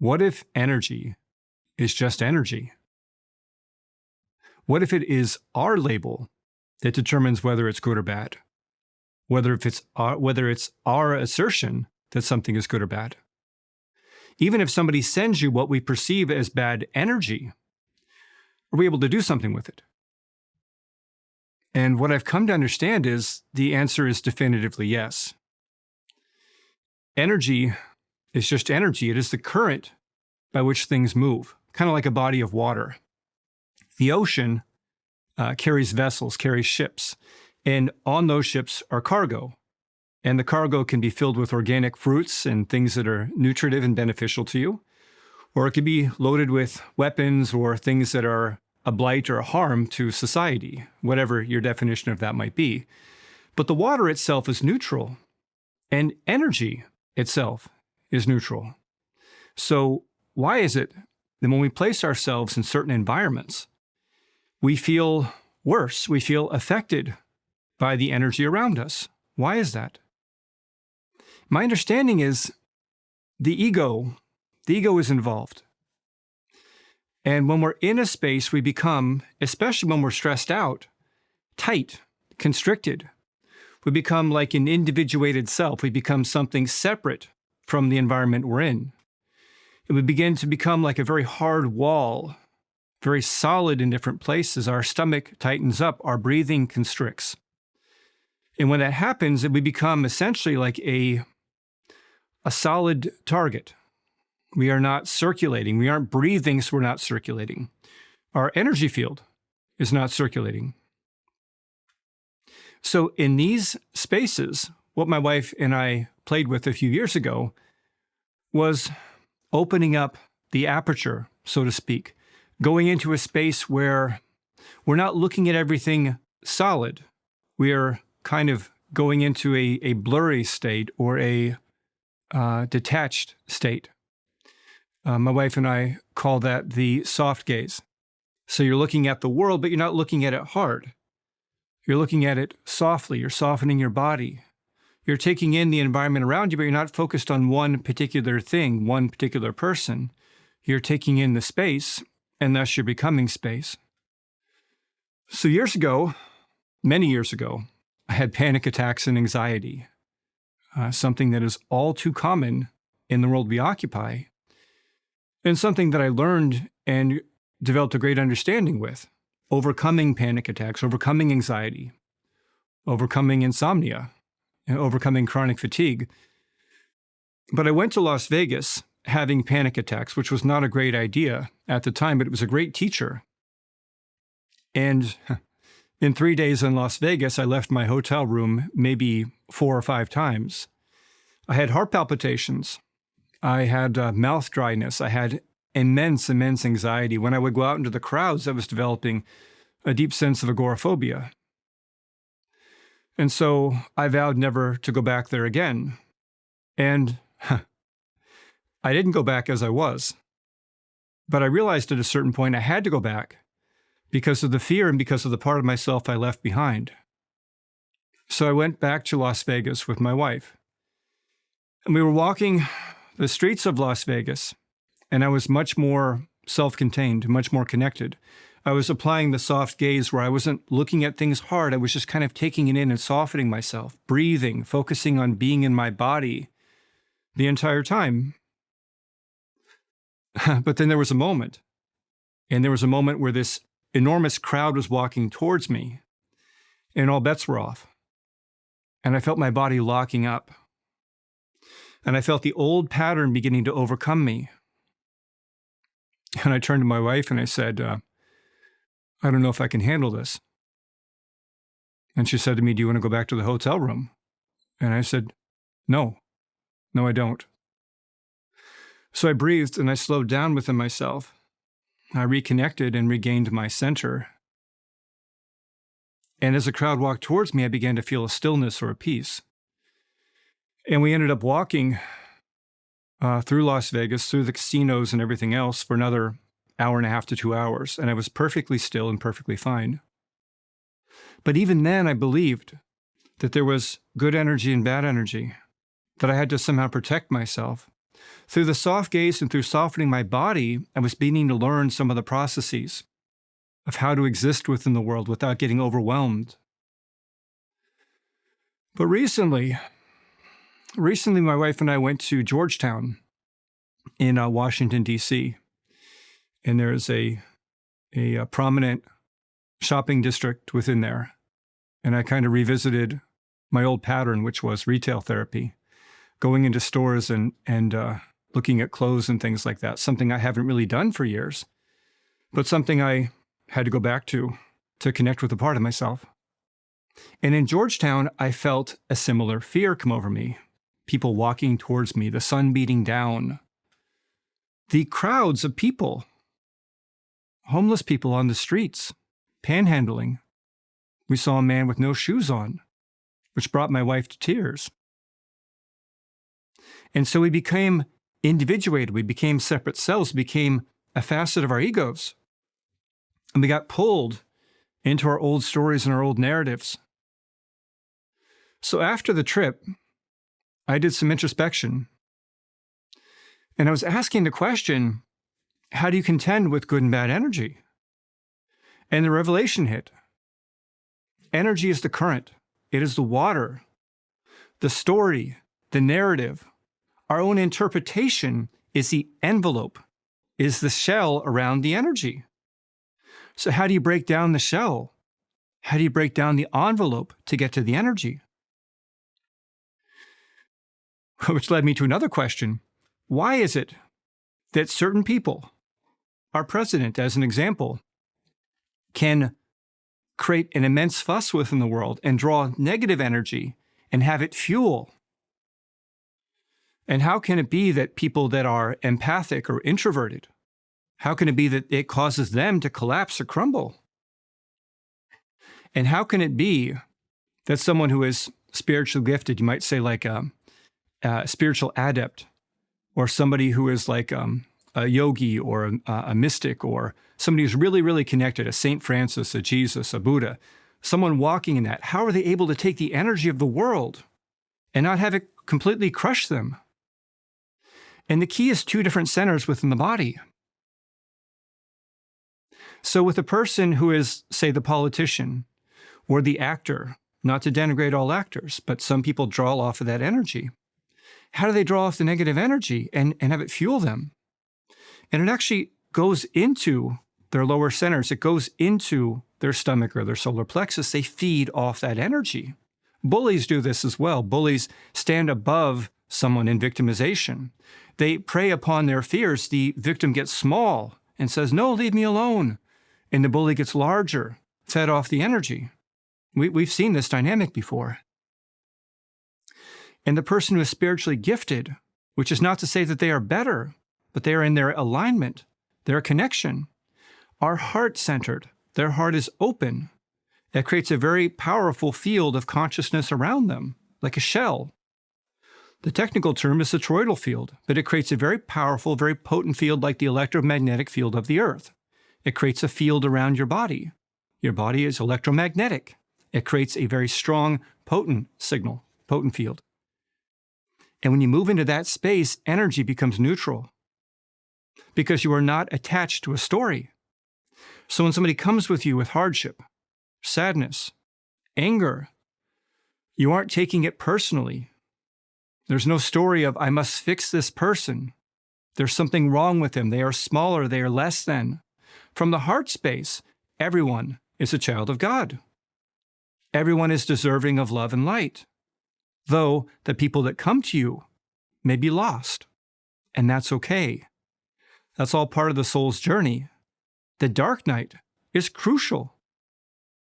What if energy is just energy? What if it is our label that determines whether it's good or bad? Whether it's our assertion that something is good or bad? Even if somebody sends you what we perceive as bad energy, are we able to do something with it? And what I've come to understand is the answer is definitively yes. Energy is just energy. It is the current by which things move, kind of like a body of water. The ocean carries vessels, carries ships, and on those ships are cargo. And the cargo can be filled with organic fruits and things that are nutritive and beneficial to you, or it could be loaded with weapons or things that are a blight or a harm to society, whatever your definition of that might be. But the water itself is neutral, and energy itself is neutral. So why is it that when we place ourselves in certain environments, we feel worse, we feel affected by the energy around us? Why is that? My understanding is the ego is involved. And when we're in a space, we become, especially when we're stressed out, tight, constricted. We become like an individuated self. We become something separate from the environment we're in. And we begin to become like a very hard wall, very solid in different places. Our stomach tightens up, our breathing constricts. And when that happens, we become essentially like a solid target. We are not circulating. We aren't breathing, so we're not circulating. Our energy field is not circulating. So in these spaces, what my wife and I played with a few years ago was opening up the aperture, so to speak, going into a space where we're not looking at everything solid. We are kind of going into a blurry state or a detached state. My wife and I call that the soft gaze. So you're looking at the world, but you're not looking at it hard. You're looking at it softly. You're softening your body. You're taking in the environment around you, but you're not focused on one particular thing, one particular person. You're taking in the space, and thus you're becoming space. So years ago, many years ago, I had panic attacks and anxiety, something that is all too common in the world we occupy, and something that I learned and developed a great understanding with, overcoming panic attacks, overcoming anxiety, overcoming insomnia, and overcoming chronic fatigue. But I went to Las Vegas having panic attacks, which was not a great idea at the time, but it was a great teacher. And in 3 days in Las Vegas, I left my hotel room maybe 4 or 5 times. I had heart palpitations. I had mouth dryness. I had immense anxiety. When I would go out into the crowds, I was developing a deep sense of agoraphobia. And so I vowed never to go back there again. And I didn't go back as I was. But I realized at a certain point I had to go back because of the fear and because of the part of myself I left behind. So I went back to Las Vegas with my wife. And we were walking the streets of Las Vegas, and I was much more self-contained, much more connected. I was applying the soft gaze where I wasn't looking at things hard. I was just kind of taking it in and softening myself, breathing, focusing on being in my body the entire time. But then there was a moment, and there was a moment where this enormous crowd was walking towards me, and all bets were off. And I felt my body locking up. And I felt the old pattern beginning to overcome me. And I turned to my wife and I said, I don't know if I can handle this. And she said to me, do you want to go back to the hotel room? And I said, no, I don't. So I breathed and I slowed down within myself. I reconnected and regained my center. And as the crowd walked towards me, I began to feel a stillness or a peace. And we ended up walking through Las Vegas, through the casinos and everything else for another hour and a half to 2 hours. And I was perfectly still and perfectly fine. But even then, I believed that there was good energy and bad energy, that I had to somehow protect myself, Through the soft gaze and through softening my body, I was beginning to learn some of the processes of how to exist within the world without getting overwhelmed. But recently, my wife and I went to Georgetown in Washington, D.C., and there's a prominent shopping district within there. And I kind of revisited my old pattern, which was retail therapy, going into stores and looking at clothes and things like that, something I haven't really done for years, but something I had to go back to connect with a part of myself. And in Georgetown, I felt a similar fear come over me. People walking towards me, the sun beating down, the crowds of people, homeless people on the streets, panhandling. We saw a man with no shoes on, which brought my wife to tears. And so we became individuated. We became separate selves, became a facet of our egos. And we got pulled into our old stories and our old narratives. So after the trip, I did some introspection. And I was asking the question, how do you contend with good and bad energy? And the revelation hit. Energy is the current. It is the water, the story, the narrative. Our own interpretation is the envelope, is the shell around the energy. So how do you break down the shell? How do you break down the envelope to get to the energy? Which led me to another question. Why is it that certain people, our president as an example, can create an immense fuss within the world and draw negative energy and have it fuel? And how can it be that people that are empathic or introverted, how can it be that it causes them to collapse or crumble? And how can it be that someone who is spiritually gifted, you might say like a spiritual adept, or somebody who is like a yogi or a mystic, or somebody who's really, really connected, a Saint Francis, a Jesus, a Buddha, someone walking in that, how are they able to take the energy of the world and not have it completely crush them? And the key is two different centers within the body. So with a person who is, say, the politician or the actor, not to denigrate all actors, but some people draw off of that energy. How do they draw off the negative energy and have it fuel them? And it actually goes into their lower centers. It goes into their stomach or their solar plexus. They feed off that energy. Bullies do this as well. Bullies stand above someone in victimization. They prey upon their fears. The victim gets small and says, "No, leave me alone." And the bully gets larger, fed off the energy. We've seen this dynamic before. And the person who is spiritually gifted, which is not to say that they are better, but they are in their alignment, their connection, are heart-centered. Their heart is open. That creates a very powerful field of consciousness around them, like a shell. The technical term is the toroidal field, but it creates a very powerful, very potent field like the electromagnetic field of the earth. It creates a field around your body. Your body is electromagnetic. It creates a very strong, potent signal, potent field. And when you move into that space, energy becomes neutral because you are not attached to a story. So when somebody comes with you with hardship, sadness, anger, you aren't taking it personally. There's no story of, I must fix this person. There's something wrong with them. They are smaller. They are less than. From the heart space, everyone is a child of God. Everyone is deserving of love and light, though the people that come to you may be lost, and that's okay. That's all part of the soul's journey. The dark night is crucial.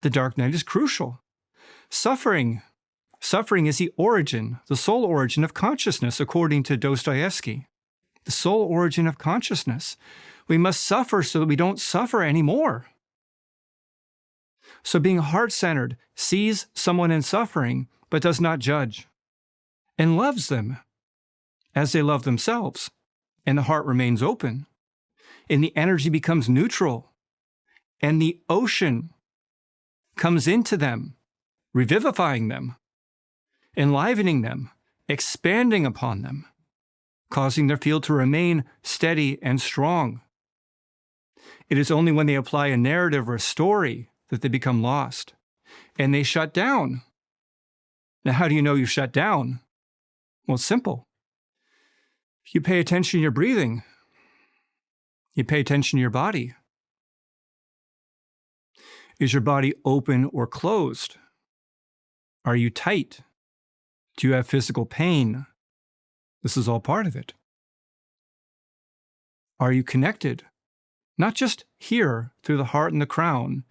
The dark night is crucial. Suffering is the origin, the sole origin of consciousness, according to Dostoevsky. The sole origin of consciousness. We must suffer so that we don't suffer anymore. So being heart-centered sees someone in suffering, but does not judge, and loves them as they love themselves, and the heart remains open, and the energy becomes neutral, and the ocean comes into them, revivifying them, enlivening them, expanding upon them. causing their field to remain steady and strong. It is only when they apply a narrative or a story that they become lost, and they shut down. Now, how do you know you shut down? Well, it's simple. You pay attention to your breathing. You pay attention to your body. Is your body open or closed? Are you tight? Do you have physical pain? This is all part of it. Are you connected? Not just here through the heart and the crown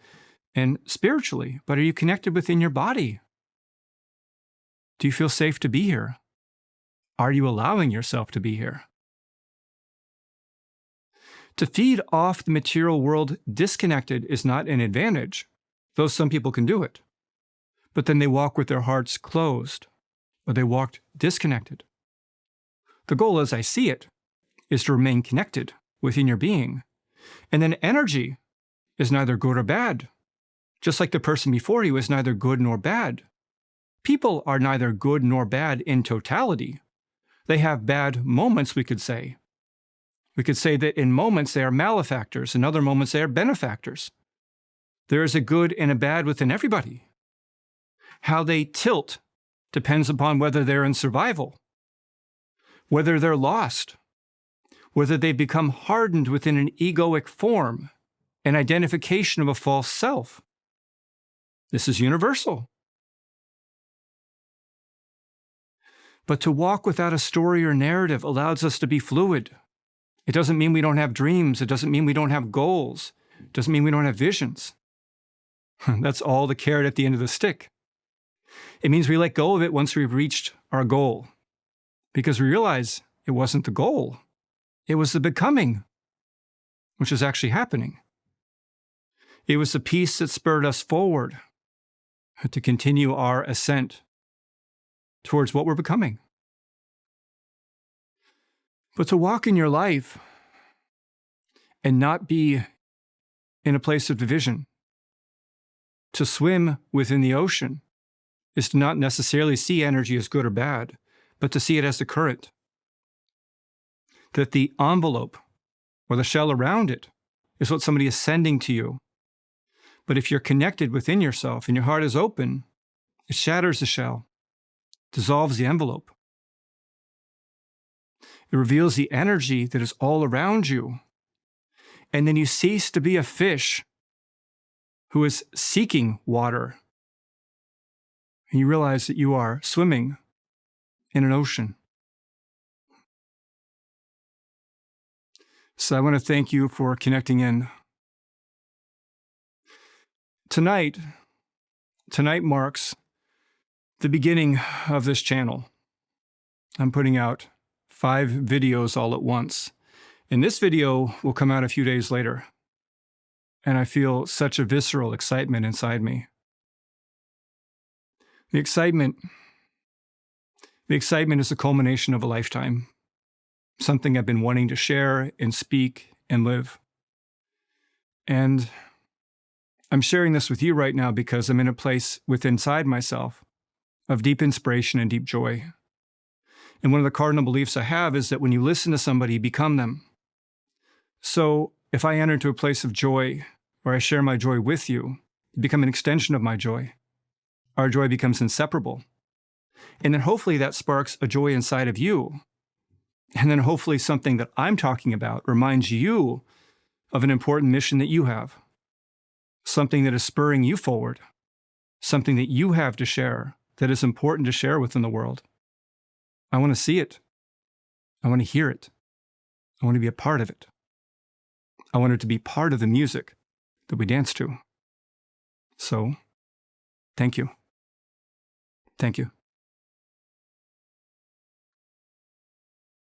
and spiritually, but are you connected within your body? Do you feel safe to be here? Are you allowing yourself to be here? To feed off the material world disconnected is not an advantage, though some people can do it. But then they walk with their hearts closed, or they walked disconnected. The goal, as I see it, is to remain connected within your being. And then energy is neither good or bad. Just like the person before you is neither good nor bad. People are neither good nor bad in totality. They have bad moments, we could say. We could say that in moments they are malefactors, in other moments they are benefactors. There is a good and a bad within everybody. How they tilt depends upon whether they're in survival, whether they're lost, whether they've become hardened within an egoic form, an identification of a false self. This is universal. But to walk without a story or narrative allows us to be fluid. It doesn't mean we don't have dreams. It doesn't mean we don't have goals. It doesn't mean we don't have visions. That's all the carrot at the end of the stick. It means we let go of it once we've reached our goal, because we realize it wasn't the goal. It was the becoming, which is actually happening. It was the peace that spurred us forward to continue our ascent towards what we're becoming. But to walk in your life and not be in a place of division, to swim within the ocean, is to not necessarily see energy as good or bad, but to see it as the current. That the envelope or the shell around it is what somebody is sending to you. But if you're connected within yourself and your heart is open, it shatters the shell, dissolves the envelope. It reveals the energy that is all around you. And then you cease to be a fish who is seeking water. And you realize that you are swimming in an ocean. So I want to thank you for connecting in. Tonight marks the beginning of this channel. I'm putting out 5 videos all at once. And this video will come out a few days later. And I feel such a visceral excitement inside me. The excitement is the culmination of a lifetime. Something I've been wanting to share and speak and live. And I'm sharing this with you right now because I'm in a place inside myself of deep inspiration and deep joy. And one of the cardinal beliefs I have is that when you listen to somebody, you become them. So if I enter into a place of joy, or I share my joy with you, you become an extension of my joy. Our joy becomes inseparable. And then hopefully that sparks a joy inside of you. And then hopefully something that I'm talking about reminds you of an important mission that you have. Something that is spurring you forward. Something that you have to share that is important to share within the world. I want to see it. I want to hear it. I want to be a part of it. I want it to be part of the music that we dance to. So, thank you. Thank you.